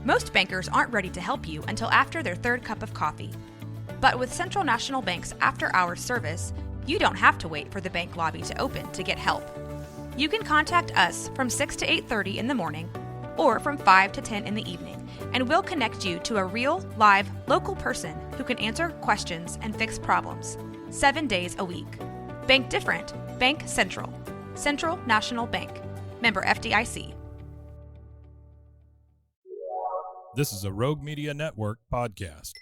Most bankers aren't ready to help you until after their third cup of coffee. But with Central National Bank's after-hours service, you don't have to wait for the bank lobby to open to get help. You can contact us from 6 to 8:30 in the morning or from 5 to 10 in the evening, and we'll connect you to a real, live, local person who can answer questions and fix problems 7 days a week. Bank different. Bank Central. Central National Bank. Member FDIC. This is a Rogue Media Network podcast.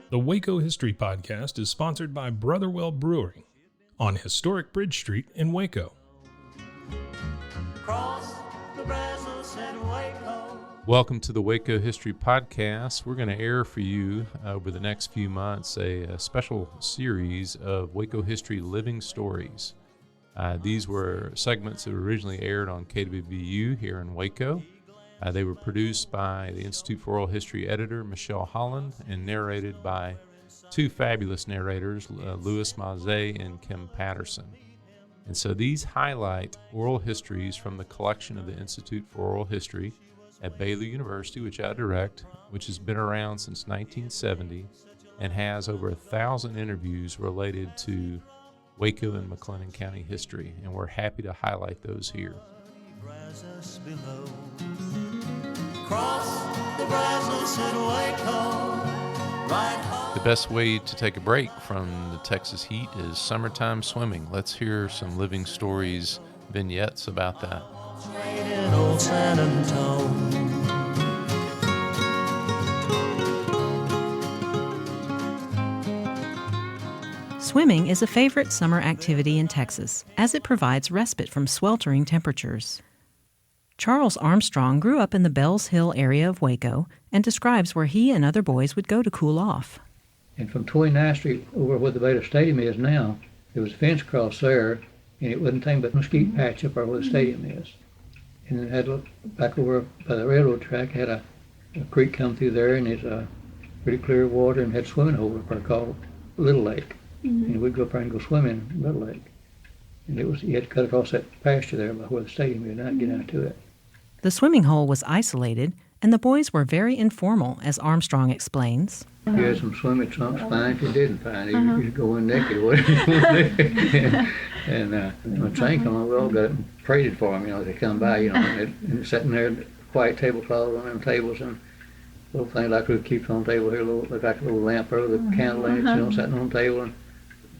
The Waco History Podcast is sponsored by Brotherwell Brewery on historic Bridge Street in Waco. Welcome to the Waco History Podcast. We're going to air for you over the next few months a special series of Waco History Living Stories. These were segments that were originally aired on KWVU here in Waco. They were produced by the Institute for Oral History editor, Michelle Holland, and narrated by two fabulous narrators, Louis Maze and Kim Patterson. And so these highlight oral histories from the collection of the Institute for Oral History at Baylor University, which I direct, which has been around since 1970 and has over 1,000 interviews related to Waco and McLennan County history, and we're happy to highlight those here. The best way to take a break from the Texas heat is summertime swimming. Let's hear some living stories, vignettes about that. Swimming is a favorite summer activity in Texas, as it provides respite from sweltering temperatures. Charles Armstrong grew up in the Bells Hill area of Waco and describes where he and other boys would go to cool off. And from 29th Street over where the Baylor Stadium is now, there was a fence across there, and it wasn't anything but mesquite patch up where the stadium is. And it had, back over by the railroad track, had a creek come through there, and it's pretty clear water, and had swimming hole up there called Little Lake. Mm-hmm. And we'd go up there and go swimming in Little Lake. And you had to cut across that pasture there by where the stadium is, and get out to it. The swimming hole was isolated, and the boys were very informal, as Armstrong explains. If you had some swimming trunks, fine. If you didn't, fine. You could go in naked or whatever. And when the train come on, we all got it and traded for them, as they come by, and sitting there, quiet tablecloths on them tables, and little things like we keep on the table here, like a little lamp or the candle lamps, sitting on the table, and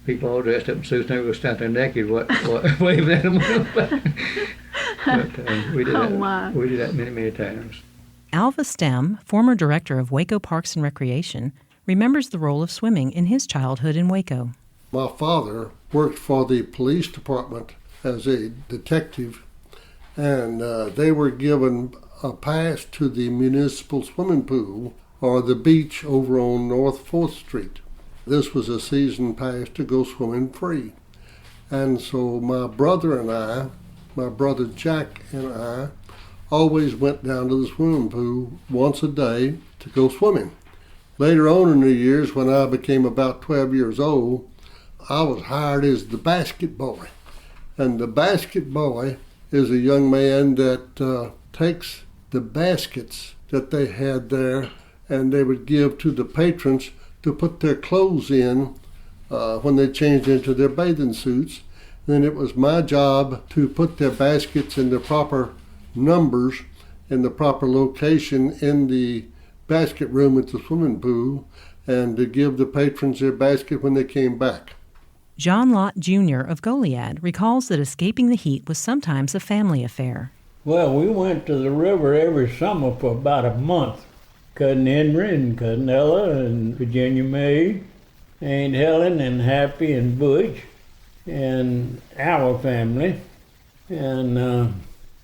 people all dressed up in suits, and they were standing there naked, waving at them. But we did that. We did that many, many times. Alva Stem, former director of Waco Parks and Recreation, remembers the role of swimming in his childhood in Waco. My father worked for the police department as a detective, and they were given a pass to the municipal swimming pool or the beach over on North 4th Street. This was a season pass to go swimming free. And so my brother Jack and I, always went down to the swimming pool once a day to go swimming. Later on in the years, when I became about 12 years old, I was hired as the basket boy. And the basket boy is a young man that takes the baskets that they had there, and they would give to the patrons to put their clothes in when they changed into their bathing suits. Then it was my job to put their baskets in the proper numbers in the proper location in the basket room at the swimming pool, and to give the patrons their basket when they came back. John Lott Jr. of Goliad recalls that escaping the heat was sometimes a family affair. Well, we went to the river every summer for about a month. Cousin Henry and Cousin Ella and Virginia May, Aunt Helen and Happy and Butch and our family, and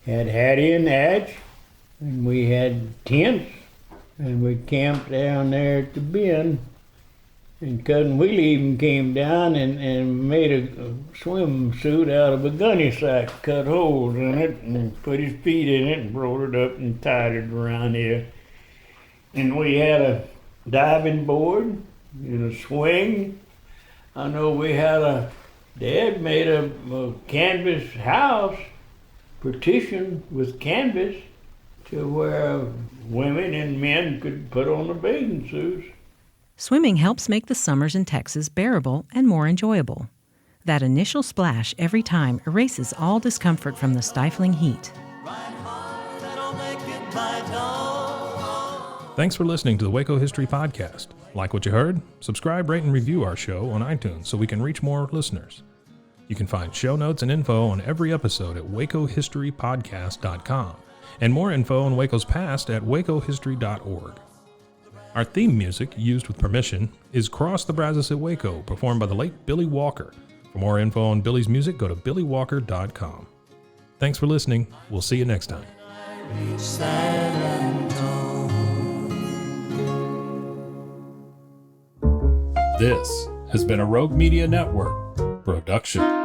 had Hattie and Hatch, and we had tents, and we camped down there at the bend. And Cousin Willie even came down and made a swimsuit out of a gunny sack, cut holes in it, and put his feet in it, and rolled it up and tied it around here. And we had a diving board and a swing. I know we had Dad made a canvas house partitioned with canvas to where women and men could put on their bathing suits. Swimming helps make the summers in Texas bearable and more enjoyable. That initial splash every time erases all discomfort from the stifling heat. Thanks for listening to the Waco History Podcast. Like what you heard? Subscribe, rate, and review our show on iTunes so we can reach more listeners. You can find show notes and info on every episode at wacohistorypodcast.com and more info on Waco's past at wacohistory.org. Our theme music, used with permission, is Cross the Brazos at Waco, performed by the late Billy Walker. For more info on Billy's music, go to billywalker.com. Thanks for listening. We'll see you next time. This has been a Rogue Media Network production.